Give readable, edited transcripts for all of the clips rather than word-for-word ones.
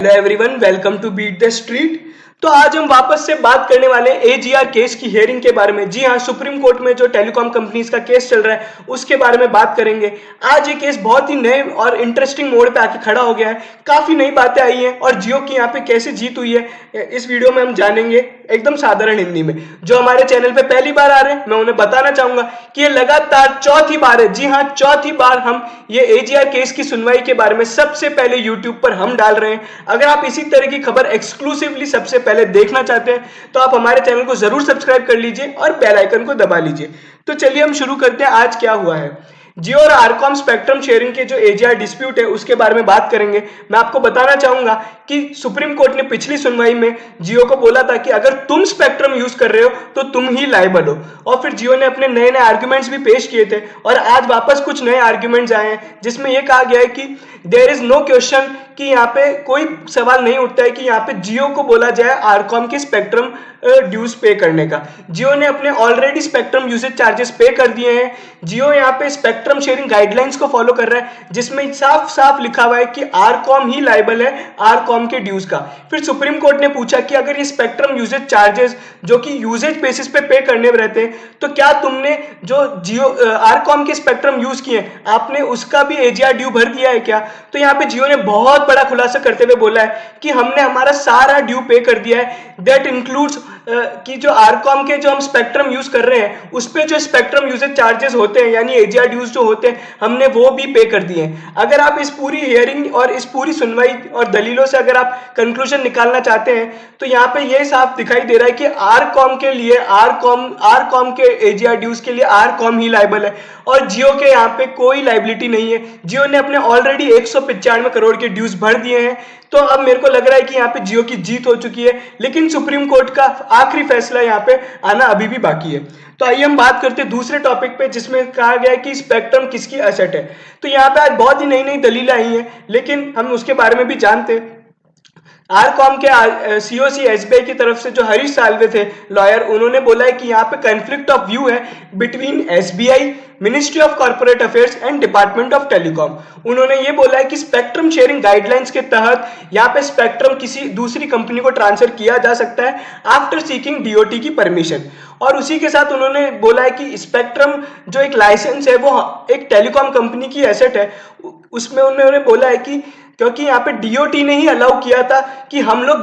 Hello everyone, welcome to beat the street. तो आज हम वापस से बात करने वाले हैं एजीआर केस की हियरिंग के बारे में। जी हाँ, सुप्रीम कोर्ट में जो टेलीकॉम कंपनीज का केस चल रहा है उसके बारे में बात करेंगे। आज ये केस बहुत ही नए और इंटरेस्टिंग मोड़ पे आके खड़ा हो गया है। काफी नई बातें आई हैं और जियो की यहाँ पे कैसे जीत हुई है इस वीडियो में हम जानेंगे एकदम साधारण हिंदी में। जो हमारे चैनल पे पहली बार आ रहे हैं, मैं उन्हें बताना चाहूंगा कि ये लगातार चौथी बार है। जी हाँ, चौथी बार हम ये एजीआर केस की सुनवाई के बारे में सबसे पहले यूट्यूब पर हम डाल रहे हैं। अगर आप इसी तरह की खबर एक्सक्लूसिवली सबसे पहले देखना चाहते हैं तो आप हमारे चैनल को जरूर सब्सक्राइब कर लीजिए और बेल आइकन को दबा लीजिए। तो चलिए हम शुरू करते हैं। आज क्या हुआ है, जियो और आरकॉम स्पेक्ट्रम शेयरिंग के जो एजीआर डिस्प्यूट है उसके बारे में बात करेंगे। मैं आपको बताना चाहूंगा कि सुप्रीम कोर्ट ने पिछली सुनवाई में जियो को बोला था कि अगर तुम स्पेक्ट्रम यूज कर रहे हो तो तुम ही लायबल हो, और फिर जियो ने अपने नए नए आर्ग्यूमेंट्स भी पेश किए थे और आज वापस कुछ नए आर्ग्यूमेंट्स आए हैं जिसमें यह कहा गया है कि देयर इज नो क्वेश्चन, कि यहाँ पे कोई सवाल नहीं उठता है कि यहाँ पे जियो को बोला जाए आरकॉम के स्पेक्ट्रम ड्यूज पे करने का। जियो ने अपने ऑलरेडी स्पेक्ट्रम यूसेज चार्जेस पे कर दिए हैं। जियो यहाँ पे स्पेक्ट्रम शेयरिंग गाइडलाइंस को फॉलो कर रहा है जिसमें साफ साफ लिखा हुआ है कि आरकॉम ही लायबल है आरकॉम के ड्यूज का। फिर सुप्रीम कोर्ट ने पूछा कि अगर ये स्पेक्ट्रम यूसेज चार्जेस जो कि यूसेज बेसिस पे करने रहते हैं तो क्या तुमने जो जियो आरकॉम के स्पेक्ट्रम यूज किए आपने उसका भी एजीआर ड्यू भर दिया है क्या? तो यहाँ पे जियो ने बहुत बड़ा खुलासा करते हुए बोला है कि हमने हमारा सारा ड्यू पे कर दिया है। दैट इंक्लूड्स कि जो आरकॉम के जो हम स्पेक्ट्रम यूज कर रहे हैं उस पे जो स्पेक्ट्रम यूजेज चार्जेस होते हैं यानी एजीआर ड्यूज जो होते हैं हमने वो भी पे कर दिए हैं। अगर आप इस पूरी हियरिंग और इस पूरी सुनवाई और दलीलों से अगर आप कंक्लूजन निकालना चाहते हैं तो यहाँ पे ये साफ दिखाई दे रहा है कि आरकॉम के लिए आरकॉम के एजीआर ड्यूज के लिए आरकॉम ही लायबल है और जियो के यहाँ पे कोई लाइबिलिटी नहीं है। जियो ने अपने ऑलरेडी 195 करोड़ के ड्यूज भर दिए हैं। तो अब मेरे को लग रहा है कि यहाँ पे जियो की जीत हो चुकी है, लेकिन सुप्रीम कोर्ट का आखिरी फैसला यहाँ पे आना अभी भी बाकी है। तो आइए हम बात करते हैं दूसरे टॉपिक पे जिसमें कहा गया है कि स्पेक्ट्रम किसकी एसेट है। तो यहाँ पे आज बहुत ही नई नई दलीलें आई हैं, लेकिन हम उसके बारे में भी जानते हैं। आरकॉम के सीओसी एसबीआई की तरफ से जो हरीश साल्वे थे लॉयर, उन्होंने बोला है कि यहाँ पे कॉन्फ्लिक्ट ऑफ व्यू है between SBI, ministry of corporate affairs and department of telecom. उन्होंने ये बोला है कि स्पेक्ट्रम शेयरिंग गाइडलाइंस के तहत यहाँ पे स्पेक्ट्रम किसी दूसरी कंपनी को ट्रांसफर किया जा सकता है आफ्टर सीकिंग डीओटी की परमिशन। और उसी के साथ उन्होंने बोला है कि स्पेक्ट्रम जो एक लाइसेंस है वो एक टेलीकॉम कंपनी की एसेट है। उसमें उन्होंने बोला है कि क्योंकि यहाँ पे डीओटी ने ही अलाउ किया था कि हम लोग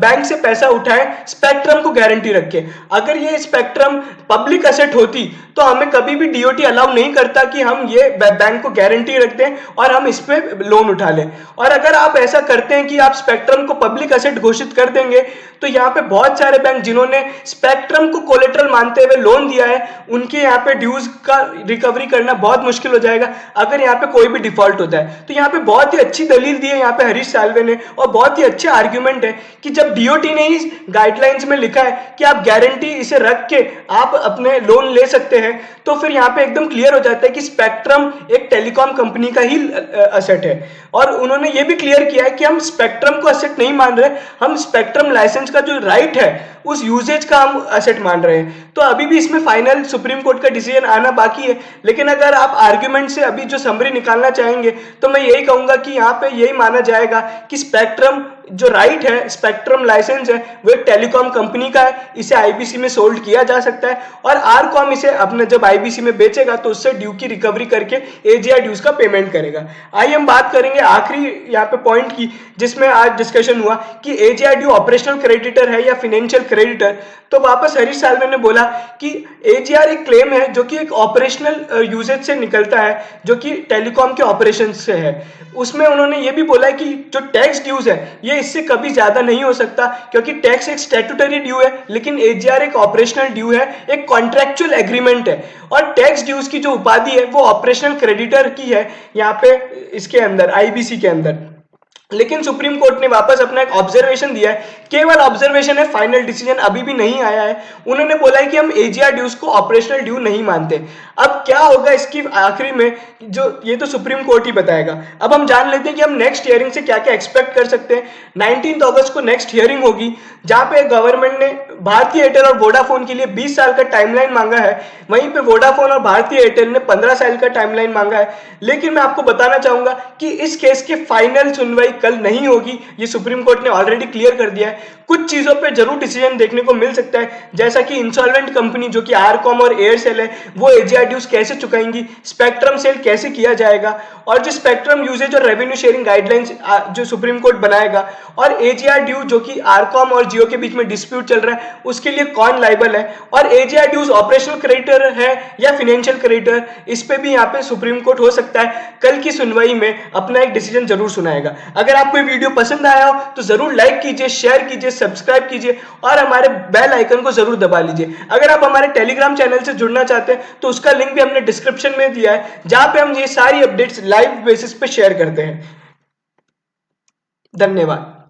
बैंक से पैसा उठाएं स्पेक्ट्रम को गारंटी रख के। अगर ये स्पेक्ट्रम पब्लिक एसेट होती तो हमें कभी भी डीओटी अलाउ नहीं करता कि हम ये बैंक को गारंटी रख दें और हम इस पे लोन उठा लें। और अगर आप ऐसा करते हैं कि आप स्पेक्ट्रम को पब्लिक एसेट घोषित कर देंगे तो यहाँ पे बहुत सारे बैंक जिन्होंने स्पेक्ट्रम को कोलेटरल मानते हुए लोन दिया है उनके यहाँ पे ड्यूज का रिकवरी करना बहुत मुश्किल हो जाएगा अगर यहाँ पे कोई भी डिफॉल्ट होता है। तो यहाँ पे बहुत ही अच्छी दलील दी है यहाँ पे हरीश साल्वे ने और बहुत ही अच्छे आर्ग्यूमेंट है कि जब डीओटी ने ही गाइडलाइंस में लिखा है कि आप गारंटी इसे रख के आप अपने लोन ले सकते हैं तो फिर यहाँ पे एकदम क्लियर हो जाता है कि स्पेक्ट्रम एक टेलीकॉम कंपनी का ही एसेट है। और उन्होंने ये भी क्लियर किया है कि हम स्पेक्ट्रम को एसेट नहीं मान रहे, हम स्पेक्ट्रम लाइसेंस का जो राइट है उस यूजेज का हम एसेट मान रहे हैं। तो अभी भी इसमें फाइनल सुप्रीम कोर्ट का डिसीजन आना बाकी है, लेकिन अगर आप आर्ग्यूमेंट से अभी जो समरी निकालना चाहेंगे तो मैं यही कहूंगा कि यहाँ पे यही माना जाएगा कि स्पेक्ट्रम जो राइट है, स्पेक्ट्रम लाइसेंस है, वो एक टेलीकॉम कंपनी का है, इसे आईबीसी में सोल्ड किया जा सकता है और आरकॉम इसे अपने जब आईबीसी में बेचेगा तो उससे ड्यू की रिकवरी करके एजीआर ड्यूज का पेमेंट करेगा। आइए हम बात करेंगे आखिरी यहाँ पे पॉइंट की जिसमें आज डिस्कशन हुआ कि एजीआर ड्यू ऑपरेशनल क्रेडिटर है या फाइनेंशियल क्रेडिटर। तो वापस हरीश साल्वे ने बोला कि एजीआर एक क्लेम है जो कि एक ऑपरेशनल यूजेज से निकलता है जो कि टेलीकॉम के ऑपरेशन से है। उसमें उन्होंने ये भी बोला है कि जो टैक्स ड्यूज है ये इससे कभी ज्यादा नहीं हो सकता क्योंकि टैक्स एक स्टैट्यूटरी ड्यू है, लेकिन एजीआर एक ऑपरेशनल ड्यू है, एक कॉन्ट्रैक्चुअल एग्रीमेंट है। और टैक्स ड्यूज की जो उपाधि है वो ऑपरेशनल क्रेडिटर की है यहाँ पे इसके अंदर आईबीसी के अंदर। लेकिन सुप्रीम कोर्ट ने वापस अपना एक ऑब्जर्वेशन दिया है, केवल ऑब्जर्वेशन है, फाइनल डिसीजन अभी भी नहीं आया है। उन्होंने बोला है कि हम एजीआर ड्यूज को ऑपरेशनल ड्यू नहीं मानते। अब क्या होगा इसकी आखिरी में जो ये तो सुप्रीम कोर्ट ही बताएगा। अब हम जान लेते हैं कि हम नेक्स्ट हियरिंग से क्या क्या एक्सपेक्ट कर सकते हैं। 19 अगस्त को नेक्स्ट हियरिंग होगी जहां पे गवर्नमेंट ने भारती एयरटेल और वोडाफोन के लिए 20 साल का टाइमलाइन मांगा है, वहीं पे वोडाफोन और भारती एयरटेल ने 15 साल का टाइमलाइन मांगा है। लेकिन मैं आपको बताना चाहूंगा कि इस केस के फाइनल सुनवाई कल नहीं होगी, ये सुप्रीम कोर्ट ने ऑलरेडी क्लियर कर दिया है। कुछ चीजों पे जरूर डिसीजन देखने को मिल सकता है, जैसा कि इंसॉल्वेंट कंपनी जो कि आरकॉम और एयरसेल है, वो एजीआर ड्यूज कैसे चुकाएंगी, स्पेक्ट्रम सेल कैसे किया जाएगा, और जो स्पेक्ट्रम यूजेज और रेवेन्यू शेयरिंग गाइडलाइंस जो सुप्रीम कोर्ट बनाएगा, और एजीआर ड्यू जो कि आरकॉम और जियो के बीच में डिस्प्यूट चल रहा है उसके लिए कौन लाइबल है, और एजीआर ड्यूज ऑपरेशनल क्रेडिटर है या फाइनेंशियल क्रेडिटर, इस पे भी यहाँ पे सुप्रीम कोर्ट हो सकता है कल की सुनवाई में अपना एक डिसीजन जरूर सुनाएगा। अगर आपको ये वीडियो पसंद आया हो तो जरूर लाइक कीजिए, शेयर कीजिए, सब्सक्राइब कीजिए और हमारे बेल आइकन को जरूर दबा लीजिए। अगर आप हमारे टेलीग्राम चैनल से जुड़ना चाहते हैं तो उसका लिंक भी हमने डिस्क्रिप्शन में दिया है, जहां पे हम ये सारी अपडेट्स लाइव बेसिस पे शेयर करते हैं। धन्यवाद।